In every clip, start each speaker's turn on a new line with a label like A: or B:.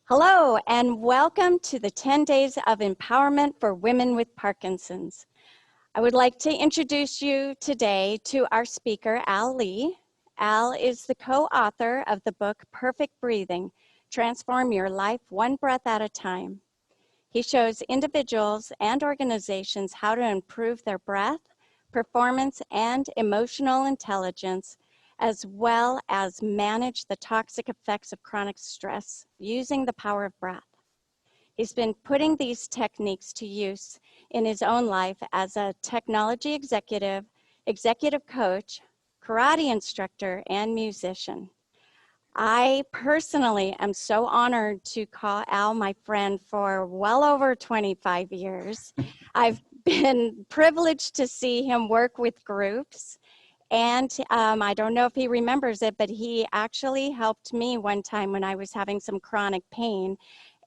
A: Hello, and welcome to the 10 Days of Empowerment for Women with Parkinson's. I would like to introduce you today to our speaker, Al Lee. Al is the co-author of the book, Perfect Breathing, Transform Your Life One Breath at a Time. He shows individuals and organizations how to improve their breath, performance, and emotional intelligence, as well as manage the toxic effects of chronic stress using the power of breath. He's been putting these techniques to use in his own life as a technology executive, executive coach, karate instructor, and musician. I personally am so honored to call Al my friend for well over 25 years. I've been privileged to see him work with groups. And I don't know if he remembers it, but he actually helped me one time when I was having some chronic pain.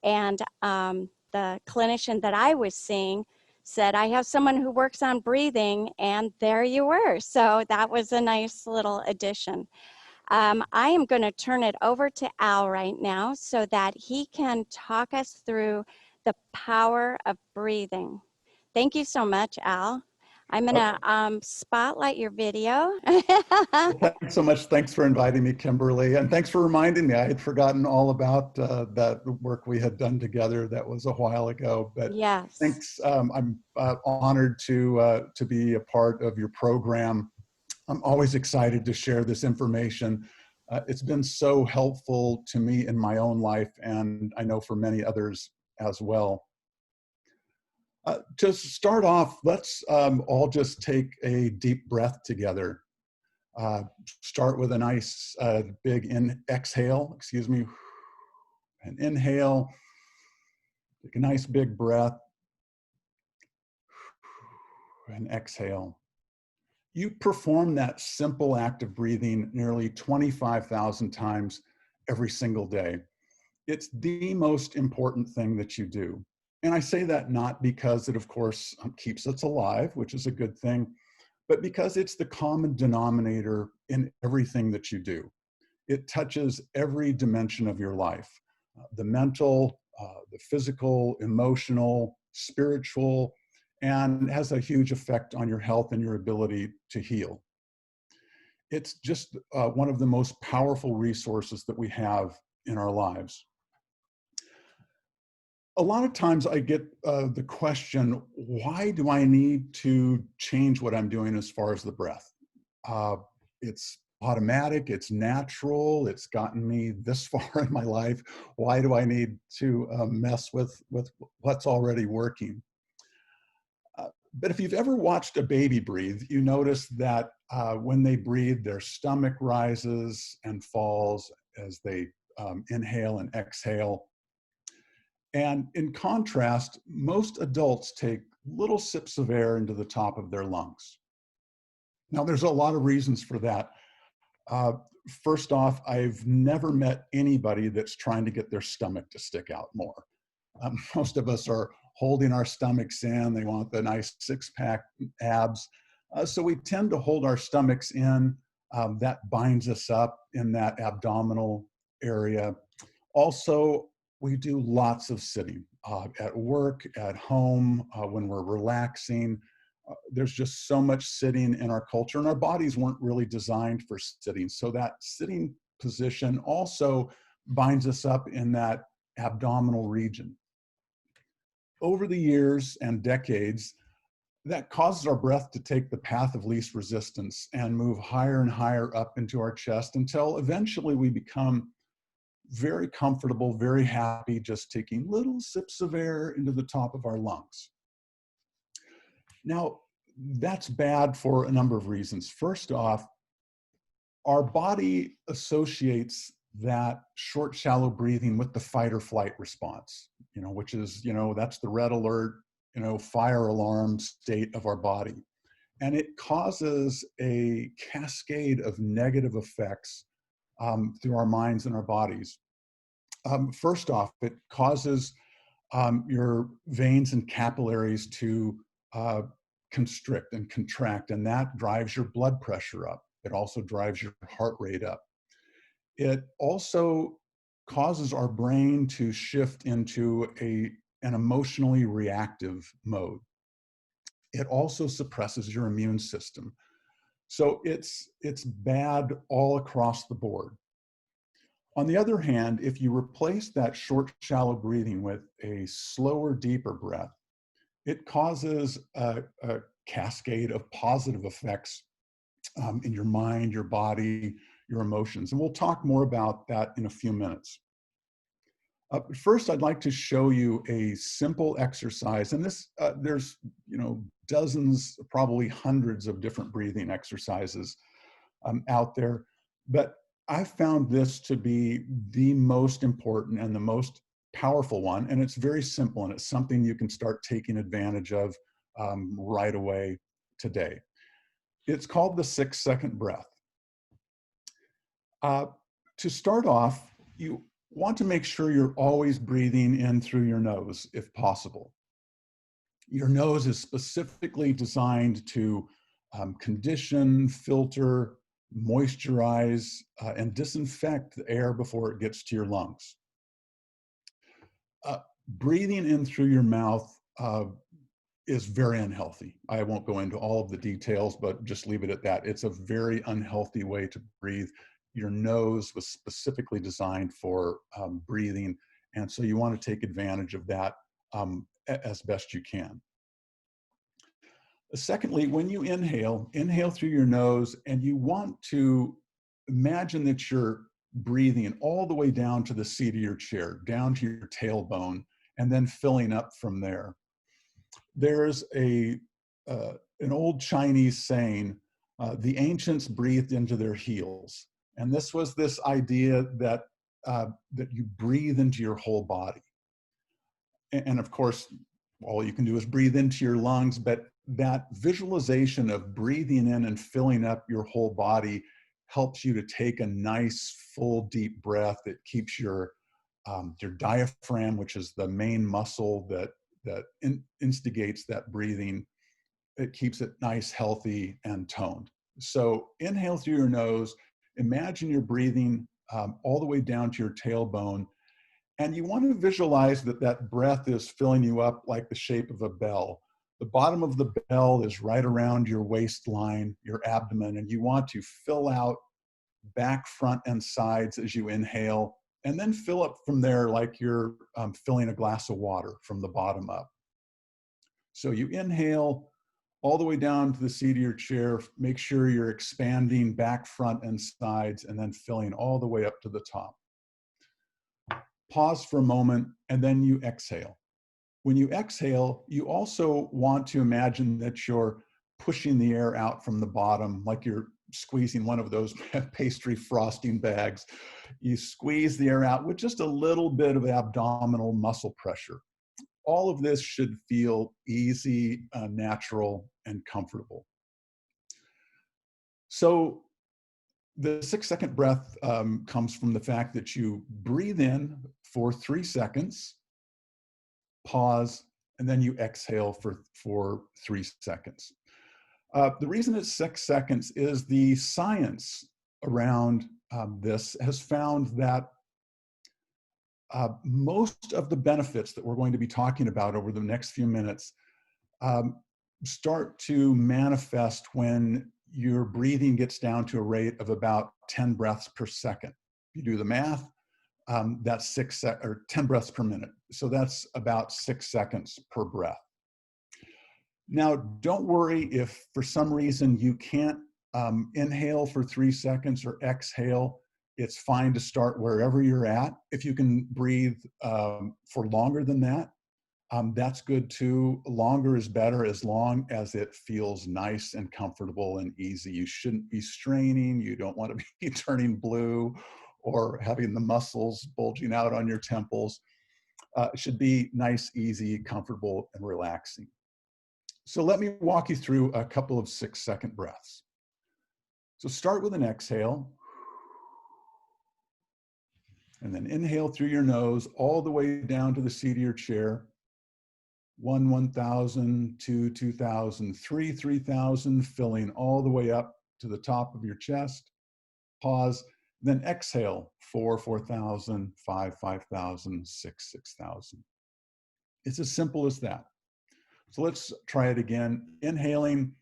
A: And the clinician that I was seeing said, I have someone who works on breathing, and there you were. So that was a nice little addition. I am going to turn it over to Al right now so that he can talk us through the power of breathing. Thank you so much, Al. I'm going to spotlight your video.
B: Thanks so much. Thanks for inviting me, Kimberly. And thanks for reminding me. I had forgotten all about that work we had done together. That was a while ago. But
A: Yes.
B: thanks. I'm honored to be a part of your program. I'm always excited to share this information. It's been so helpful to me in my own life, and I know for many others as well. To start off, let's all just take a deep breath together. Start with a nice big exhale, and inhale. Take a nice big breath and exhale. You perform that simple act of breathing nearly 25,000 times every single day. It's the most important thing that you do. And I say that not because it, of course, keeps us alive, which is a good thing, but because it's the common denominator in everything that you do. It touches every dimension of your life, the mental, the physical, emotional, spiritual, and has a huge effect on your health and your ability to heal. It's just one of the most powerful resources that we have in our lives. A lot of times I get the question, why do I need to change what I'm doing as far as the breath? It's automatic, it's natural, it's gotten me this far in my life. Why do I need to mess with what's already working? But if you've ever watched a baby breathe, you notice that when they breathe, their stomach rises and falls as they inhale and exhale. And in contrast, most adults take little sips of air into the top of their lungs. Now, there's a lot of reasons for that. First off, I've never met anybody that's trying to get their stomach to stick out more. Most of us are holding our stomachs in. They want the nice six-pack abs. So we tend to hold our stomachs in. That binds us up in that abdominal area. Also, we do lots of sitting at work, at home, when we're relaxing. There's just so much sitting in our culture, and our bodies weren't really designed for sitting. So that sitting position also binds us up in that abdominal region. Over the years and decades, that causes our breath to take the path of least resistance and move higher and higher up into our chest until eventually we become very comfortable, very happy, just taking little sips of air into the top of our lungs. Now, that's bad for a number of reasons. First off, our body associates that short, shallow breathing with the fight or flight response, which is, that's the red alert, fire alarm state of our body. And it causes a cascade of negative effects through our minds and our bodies. First off, it causes your veins and capillaries to constrict and contract, and that drives your blood pressure up. It also drives your heart rate up. It also causes our brain to shift into an emotionally reactive mode. It also suppresses your immune system. So it's bad all across the board. On the other hand, if you replace that short, shallow breathing with a slower, deeper breath, it causes a cascade of positive effects in your mind, your body, your emotions. And we'll talk more about that in a few minutes. But first, I'd like to show you a simple exercise. And this, there's dozens, probably hundreds of different breathing exercises out there. But I found this to be the most important and the most powerful one. And it's very simple, and it's something you can start taking advantage of right away today. It's called the 6-second breath. To start off, you want to make sure you're always breathing in through your nose, if possible. Your nose is specifically designed to condition, filter, moisturize, and disinfect the air before it gets to your lungs. Breathing in through your mouth is very unhealthy. I won't go into all of the details, but just leave it at that. It's a very unhealthy way to breathe. Your nose was specifically designed for breathing, and so you want to take advantage of that as best you can. Secondly, when you inhale through your nose, and you want to imagine that you're breathing all the way down to the seat of your chair, down to your tailbone, and then filling up from there. There's an old Chinese saying, the ancients breathed into their heels. And this was this idea that, that you breathe into your whole body. And of course, all you can do is breathe into your lungs, but that visualization of breathing in and filling up your whole body helps you to take a nice, full, deep breath. It keeps your diaphragm, which is the main muscle that instigates that breathing, it keeps it nice, healthy, and toned. So inhale through your nose, imagine you're breathing all the way down to your tailbone, and you want to visualize that that breath is filling you up like the shape of a bell. The bottom of the bell is right around your waistline, your abdomen, and you want to fill out back, front, and sides as you inhale, and then fill up from there like you're filling a glass of water from the bottom up. So you inhale all the way down to the seat of your chair, make sure you're expanding back, front, and sides, and then filling all the way up to the top. Pause for a moment, and then you exhale. When you exhale, you also want to imagine that you're pushing the air out from the bottom, like you're squeezing one of those pastry frosting bags. You squeeze the air out with just a little bit of abdominal muscle pressure. All of this should feel easy, natural, and comfortable. So the 6-second breath comes from the fact that you breathe in for 3 seconds, pause, and then you exhale for 3 seconds. The reason it's 6 seconds is the science around this has found that most of the benefits that we're going to be talking about over the next few minutes start to manifest when your breathing gets down to a rate of about 10 breaths per second. If you do the math, that's 10 breaths per minute. So that's about 6 seconds per breath. Now, don't worry if for some reason you can't inhale for 3 seconds or exhale. It's fine to start wherever you're at. If you can breathe for longer than that, that's good too. Longer is better as long as it feels nice and comfortable and easy. You shouldn't be straining. You don't want to be turning blue or having the muscles bulging out on your temples. It should be nice, easy, comfortable, and relaxing. So let me walk you through a couple of 6-second breaths. So start with an exhale. And then inhale through your nose all the way down to the seat of your chair. 1, 1,000, 2, 2,000, 3, 3,000, filling all the way up to the top of your chest. Pause, Then exhale, 4,000, 5,000, 6,000. It's as simple as that. So let's try it again. Inhaling,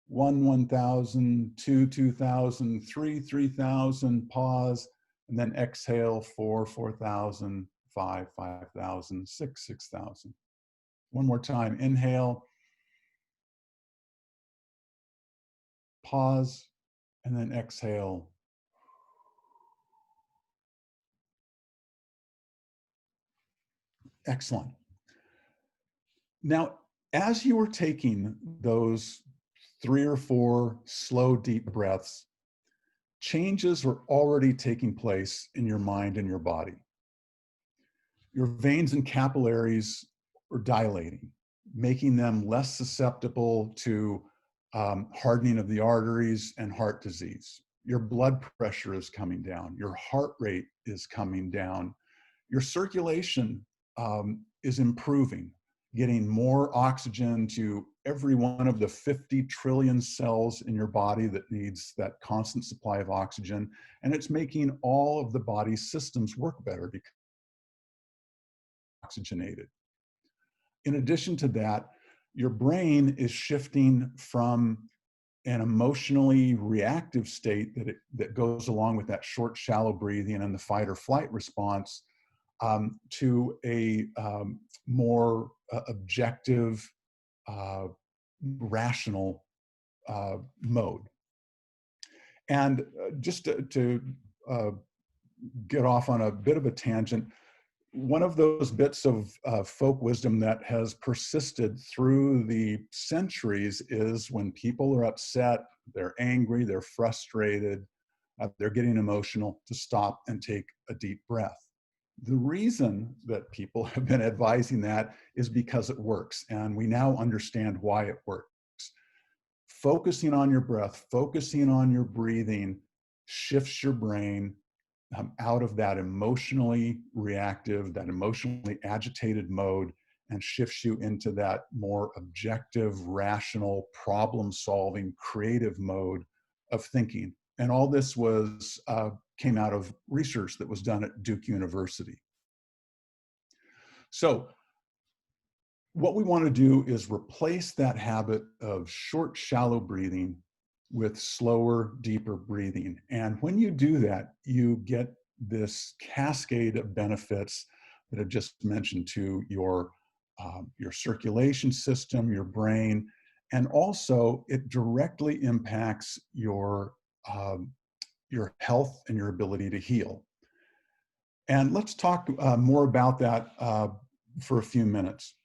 B: 1,000, 2,000, 3,000, pause, and then exhale, 4,000, 5,000, 6,000. One more time, inhale, pause, and then exhale. Excellent. Now, as you were taking those 3 or 4 slow, deep breaths, changes were already taking place in your mind and your body. Your veins and capillaries are dilating, making them less susceptible to hardening of the arteries and heart disease. Your blood pressure is coming down. Your heart rate is coming down. Your circulation is improving, getting more oxygen to every one of the 50 trillion cells in your body that needs that constant supply of oxygen. And it's making all of the body's systems work better because oxygenated. In addition to that, your brain is shifting from an emotionally reactive state that goes along with that short, shallow breathing and the fight or flight response to a more objective, rational mode. And just to get off on a bit of a tangent, one of those bits of folk wisdom that has persisted through the centuries is when people are upset, they're angry, they're frustrated, they're getting emotional, to stop and take a deep breath. The reason that people have been advising that is because it works, and we now understand why it works. Focusing on your breath, focusing on your breathing shifts your brain out of that emotionally reactive, that emotionally agitated mode, and shifts you into that more objective, rational, problem-solving, creative mode of thinking. And all this came out of research that was done at Duke University. So what we want to do is replace that habit of short, shallow breathing with slower, deeper breathing. And when you do that, you get this cascade of benefits that I just mentioned to your circulation system, your brain, and also it directly impacts your health and your ability to heal. And let's talk more about that for a few minutes.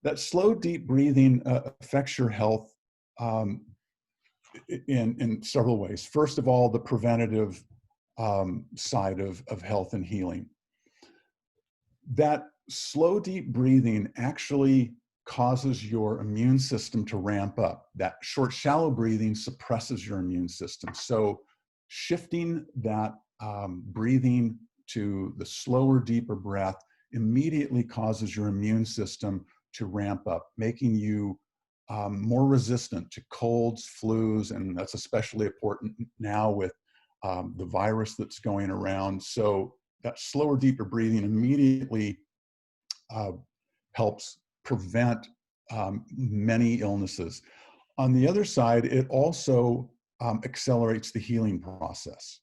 B: That slow, deep breathing affects your health in several ways. First of all, the preventative side of health and healing. That slow, deep breathing actually causes your immune system to ramp up. That short, shallow breathing suppresses your immune system. So shifting that breathing to the slower, deeper breath immediately causes your immune system to ramp up, making you more resistant to colds, flus, and that's especially important now with the virus that's going around. So that slower, deeper breathing immediately helps prevent many illnesses. On the other side, it also accelerates the healing process.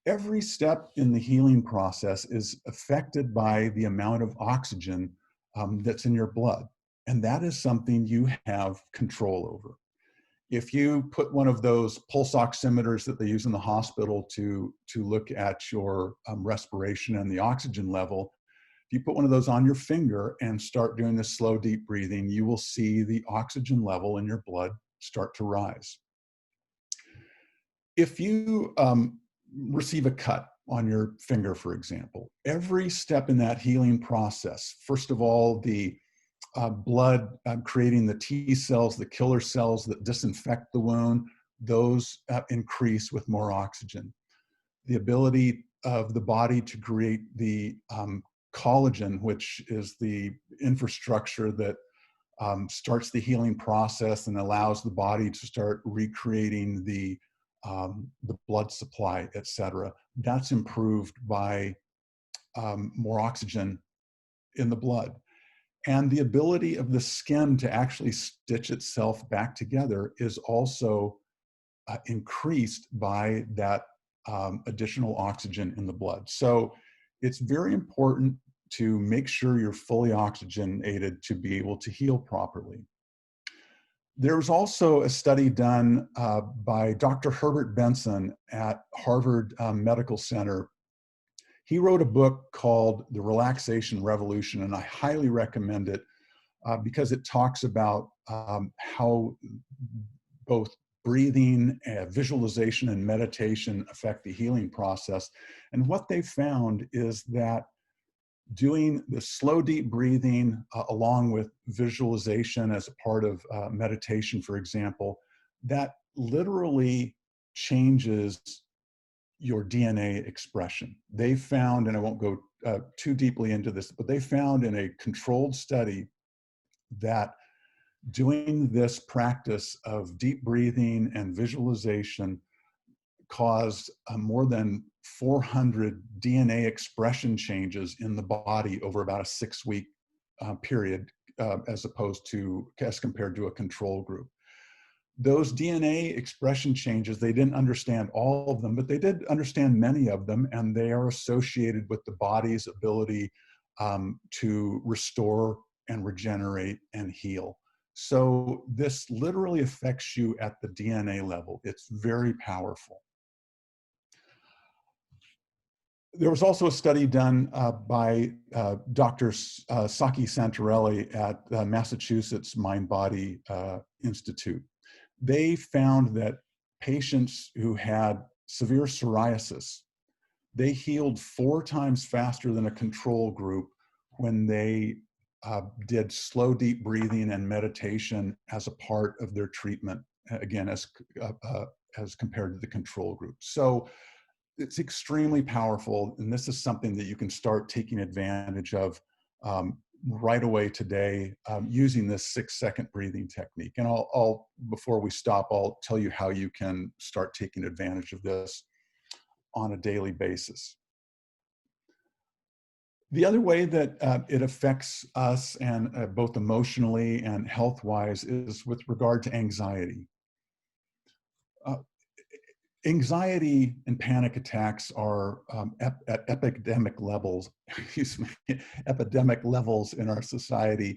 B: Every step in the healing process is affected by the amount of oxygen that's in your blood. And that is something you have control over. If you put one of those pulse oximeters that they use in the hospital to look at your respiration and the oxygen level, if you put one of those on your finger and start doing this slow, deep breathing, you will see the oxygen level in your blood start to rise. If you receive a cut on your finger, for example, every step in that healing process, first of all, the blood creating the T cells, the killer cells that disinfect the wound, those increase with more oxygen. The ability of the body to create the collagen, which is the infrastructure that starts the healing process and allows the body to start recreating the the blood supply, etc. That's improved by more oxygen in the blood. And the ability of the skin to actually stitch itself back together is also increased by that additional oxygen in the blood. So it's very important to make sure you're fully oxygenated to be able to heal properly. There was also a study done by Dr. Herbert Benson at Harvard Medical Center. He wrote a book called The Relaxation Revolution, and I highly recommend it because it talks about how both breathing, visualization, and meditation affect the healing process. And what they found is that doing the slow, deep breathing along with visualization as a part of meditation, for example, that literally changes your DNA expression. They found, and I won't go too deeply into this, but they found in a controlled study that doing this practice of deep breathing and visualization caused more than 400 DNA expression changes in the body over about a 6-week period, as compared to a control group. Those DNA expression changes, they didn't understand all of them, but they did understand many of them, and they are associated with the body's ability to restore and regenerate and heal. So this literally affects you at the DNA level. It's very powerful. There was also a study done by Dr. Saki Santarelli at Massachusetts Mind Body Institute. They found that patients who had severe psoriasis, they healed 4 times faster than a control group when they did slow, deep breathing and meditation as a part of their treatment, again, as compared to the control group. So it's extremely powerful, and this is something that you can start taking advantage of right away today using this 6-second breathing technique. And I'll, before we stop, I'll tell you how you can start taking advantage of this on a daily basis. The other way that it affects us, and both emotionally and health-wise, is with regard to anxiety. Anxiety and panic attacks are at epidemic levels, excuse me, epidemic levels in our society.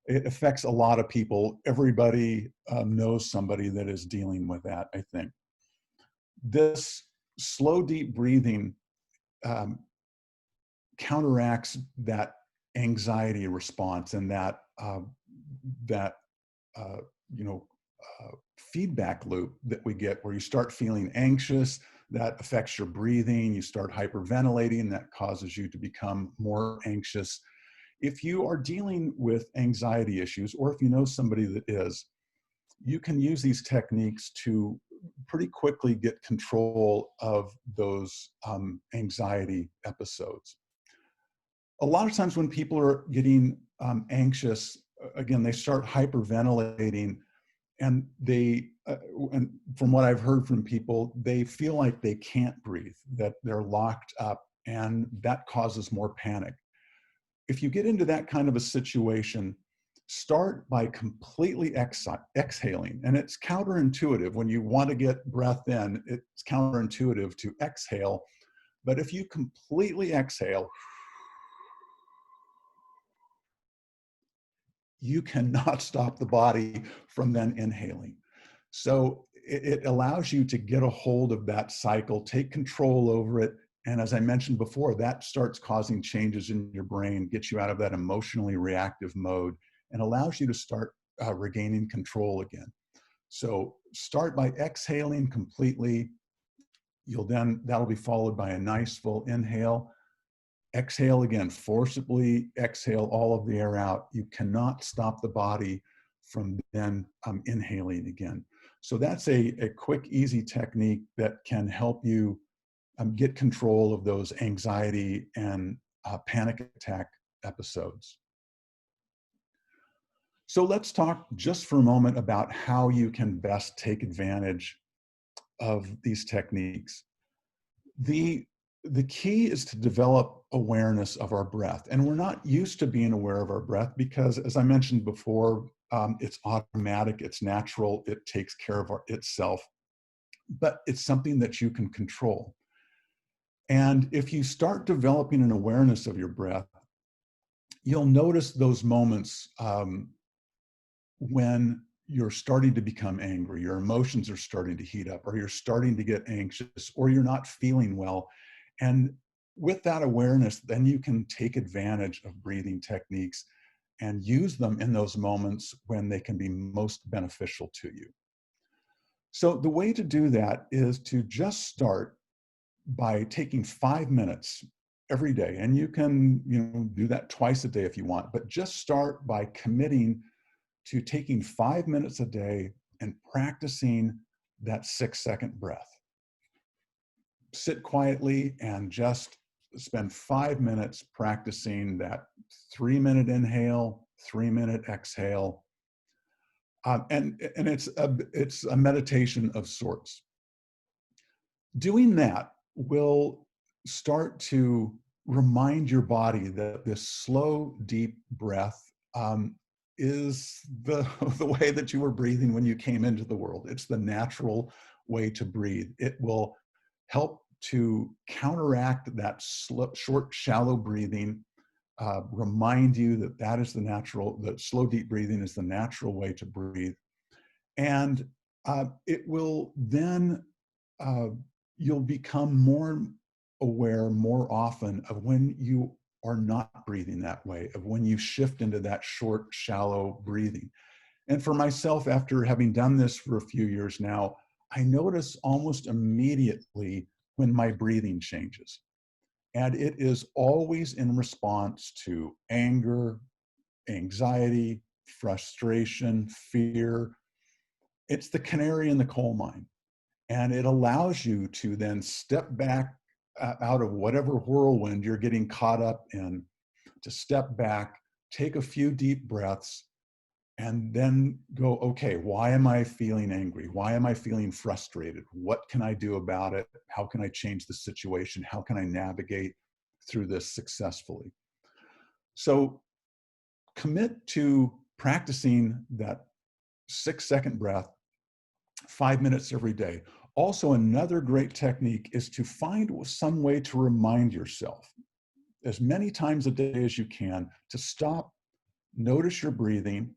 B: It affects a lot of people. Everybody knows somebody that is dealing with that, I think. This slow, deep breathing counteracts that anxiety response and that feedback loop that we get, where you start feeling anxious, that affects your breathing, you start hyperventilating, that causes you to become more anxious. If you are dealing with anxiety issues, or if you know somebody that is, you can use these techniques to pretty quickly get control of those anxiety episodes. A lot of times when people are getting anxious, again, they start hyperventilating, and and from what I've heard from people, they feel like they can't breathe, that they're locked up, and that causes more panic. If you get into that kind of a situation, start by completely exhaling. And it's counterintuitive. When you want to get breath in, it's counterintuitive to exhale. But if you completely exhale, you cannot stop the body from then inhaling. So it allows you to get a hold of that cycle, take control over it. And as I mentioned before, that starts causing changes in your brain, gets you out of that emotionally reactive mode, and allows you to start regaining control again. So start by exhaling completely. That'll be followed by a nice full inhale. Exhale again, forcibly exhale all of the air out. You cannot stop the body from then inhaling again. So that's a quick, easy technique that can help you get control of those anxiety and panic attack episodes. So let's talk just for a moment about how you can best take advantage of these techniques. The, the key is to develop awareness of our breath. And we're not used to being aware of our breath because, as I mentioned before, it's automatic, it's natural, it takes care of itself, but it's something that you can control. And if you start developing an awareness of your breath, you'll notice those moments when you're starting to become angry, your emotions are starting to heat up, or you're starting to get anxious, or you're not feeling well. And with that awareness, then you can take advantage of breathing techniques and use them in those moments when they can be most beneficial to you. So the way to do that is to just start by taking 5 minutes every day. And you can, do that twice a day if you want, but just start by committing to taking 5 minutes a day and practicing that 6-second breath. Sit quietly and just spend 5 minutes practicing that 3-minute inhale, 3-minute exhale. And it's a meditation of sorts. Doing that will start to remind your body that this slow, deep breath is the, the way that you were breathing when you came into the world. It's the natural way to breathe. It will help to counteract that short, shallow breathing, remind you that that is the slow, deep breathing is the natural way to breathe. And it will then, you'll become more aware more often of when you are not breathing that way, of when you shift into that short, shallow breathing. And for myself, after having done this for a few years now, I notice almost immediately when my breathing changes. And it is always in response to anger, anxiety, frustration, fear. It's the canary in the coal mine. And it allows you to then step back out of whatever whirlwind you're getting caught up in, to step back, take a few deep breaths, and then go, okay, why am I feeling angry? Why am I feeling frustrated? What can I do about it? How can I change the situation? How can I navigate through this successfully? So commit to practicing that 6-second breath 5 minutes every day. Also, another great technique is to find some way to remind yourself as many times a day as you can to stop, notice your breathing,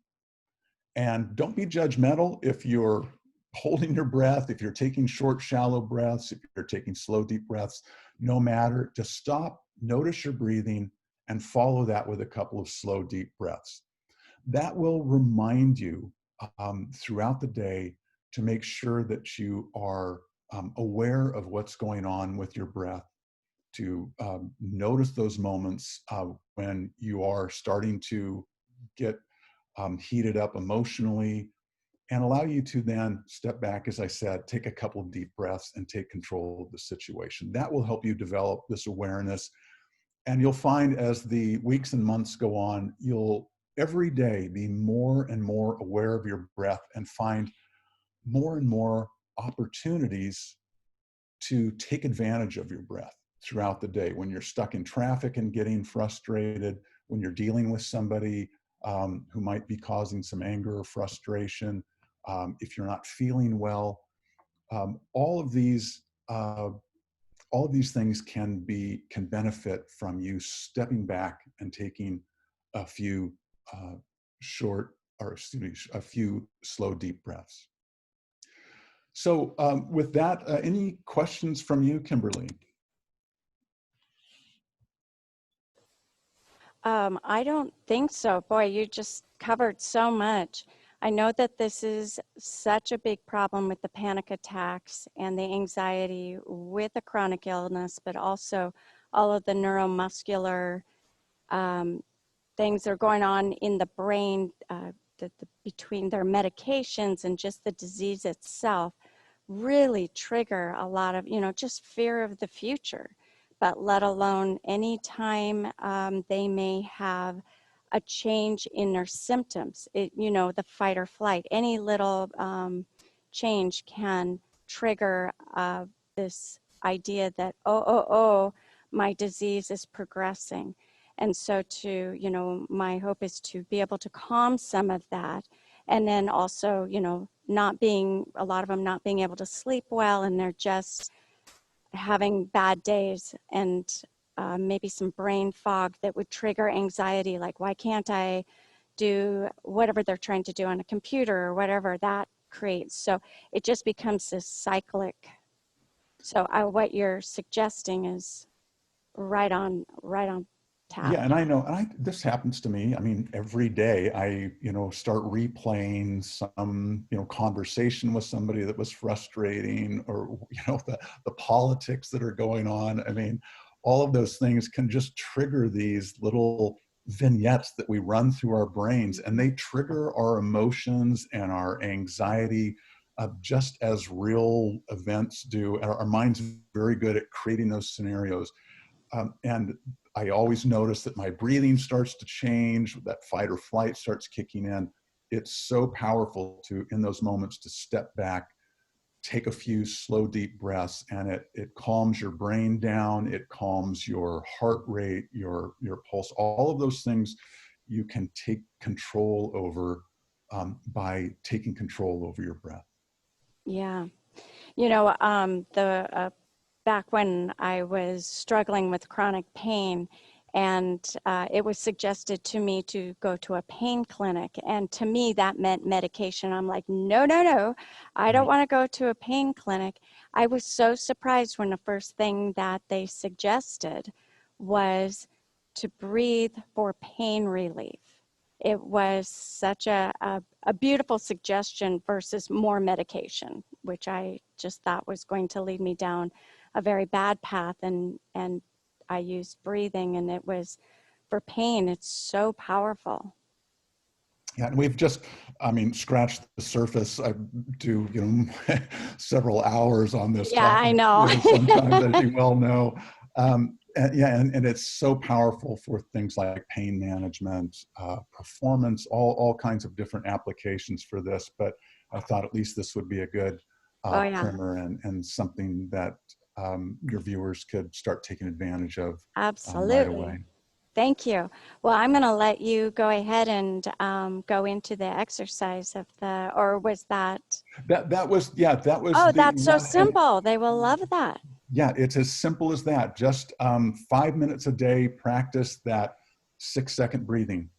B: and don't be judgmental if you're holding your breath, if you're taking short, shallow breaths, if you're taking slow, deep breaths, no matter, just stop, notice your breathing, and follow that with a couple of slow, deep breaths. That will remind you throughout the day to make sure that you are aware of what's going on with your breath, to notice those moments when you are starting to get heated up emotionally, and allow you to then step back, as I said, take a couple of deep breaths and take control of the situation. That will help you develop this awareness. And you'll find as the weeks and months go on, you'll every day be more and more aware of your breath and find more and more opportunities to take advantage of your breath throughout the day. When you're stuck in traffic and getting frustrated, when you're dealing with somebody who might be causing some anger or frustration, if you're not feeling well, all of these things can benefit from you stepping back and taking a few a few slow, deep breaths. So with that, any questions from you, Kimberly?
A: I don't think so. Boy, you just covered so much. I know that this is such a big problem with the panic attacks and the anxiety with a chronic illness, but also all of the neuromuscular things that are going on in the brain between their medications and just the disease itself really trigger a lot of, just fear of the future, but let alone any time they may have a change in their symptoms, the fight or flight, any little change can trigger of this idea that, oh, my disease is progressing. And so my hope is to be able to calm some of that. And then also, a lot of them not being able to sleep well, and they're just having bad days, and maybe some brain fog that would trigger anxiety, like, why can't I do whatever they're trying to do on a computer, or whatever that creates. So it just becomes this cyclic. So what you're suggesting is right on tap.
B: Yeah, and I know, this happens to me. I mean, every day I, start replaying some, conversation with somebody that was frustrating, or, the politics that are going on. I mean, all of those things can just trigger these little vignettes that we run through our brains, and they trigger our emotions and our anxiety, just as real events do. Our mind's very good at creating those scenarios. And I always notice that my breathing starts to change, that fight or flight starts kicking in. It's so powerful in those moments, to step back, take a few slow, deep breaths, and it calms your brain down. It calms your heart rate, your pulse, all of those things you can take control over by taking control over your breath.
A: Yeah. Back when I was struggling with chronic pain, and it was suggested to me to go to a pain clinic. And to me, that meant medication. I'm like, no, I don't want to go to a pain clinic. I was so surprised when the first thing that they suggested was to breathe for pain relief. It was such a beautiful suggestion versus more medication, which I just thought was going to lead me down a very bad path. And I used breathing, and it was for pain. It's so powerful.
B: Yeah, and we've just, scratched the surface. I do, several hours on this
A: Yeah, I
B: topic.
A: know.
B: Sometimes, as you well know. And it's so powerful for things like pain management, performance, all kinds of different applications for this. But I thought at least this would be a good
A: Oh, yeah.
B: primer, and something that your viewers could start taking advantage of right
A: Absolutely.
B: away.
A: Thank you. Well, I'm going to let you go ahead and go into the exercise or was that?
B: That was
A: Oh,
B: the
A: that's so
B: one.
A: simple. They will love that.
B: Yeah, it's as simple as that. Just 5 minutes a day, practice that 6-second breathing.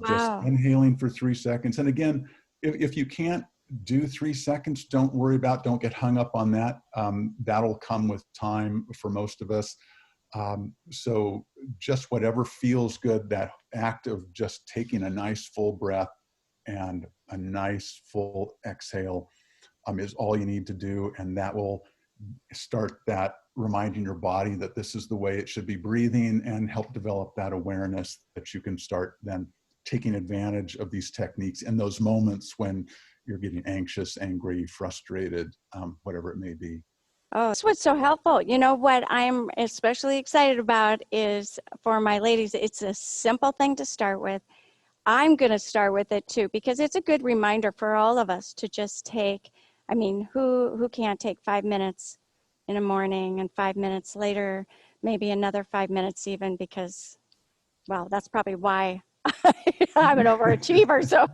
B: Just
A: Wow.
B: inhaling for 3 seconds. And again, if you can't do 3 seconds, don't get hung up on that. That'll come with time for most of us. So just whatever feels good, that act of just taking a nice full breath and a nice full exhale is all you need to do. And that will start that reminding your body that this is the way it should be breathing, and help develop that awareness that you can start then taking advantage of these techniques in those moments when you're getting anxious, angry, frustrated, whatever it may be.
A: Oh, that's what's so helpful. You know what I'm especially excited about is for my ladies, it's a simple thing to start with. I'm going to start with it too, because it's a good reminder for all of us to just take, who can't take 5 minutes in the morning, and 5 minutes later, maybe another 5 minutes even, because, well, that's probably why I'm an overachiever. So,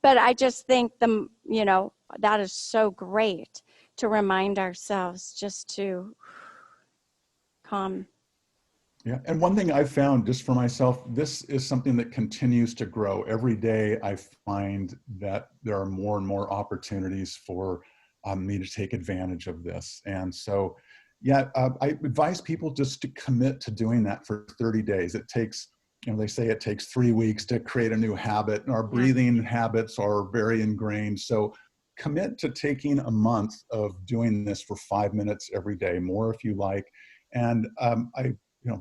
A: but I just think that is so great to remind ourselves just to calm.
B: Yeah, and one thing I've found just for myself, this is something that continues to grow. Every day I find that there are more and more opportunities for me to take advantage of this. And so, yeah, I advise people just to commit to doing that for 30 days. It takes, they say it takes 3 weeks to create a new habit, and our
A: Yeah.
B: breathing habits are very ingrained. So commit to taking a month of doing this for 5 minutes every day, more if you like. And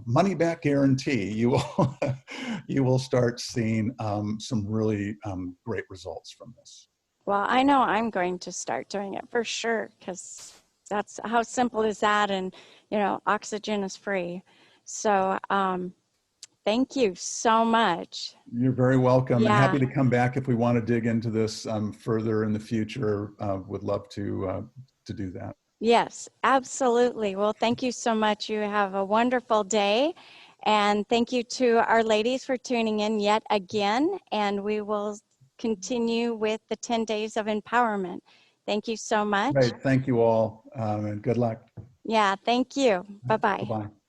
B: money back guarantee, you will start seeing some really great results from this.
A: Well, I know I'm going to start doing it for sure, because that's how simple is that, and oxygen is free. So thank you so much.
B: You're very welcome, and
A: Yeah.
B: happy to come back if we want to dig into this further in the future. Would love to to do that.
A: Yes, absolutely. Well, thank you so much. You have a wonderful day. And thank you to our ladies for tuning in yet again. And we will continue with the 10 days of empowerment. Thank you so much.
B: Great. Thank you all, and good luck.
A: Yeah, thank you. Bye-bye.
B: Bye-bye.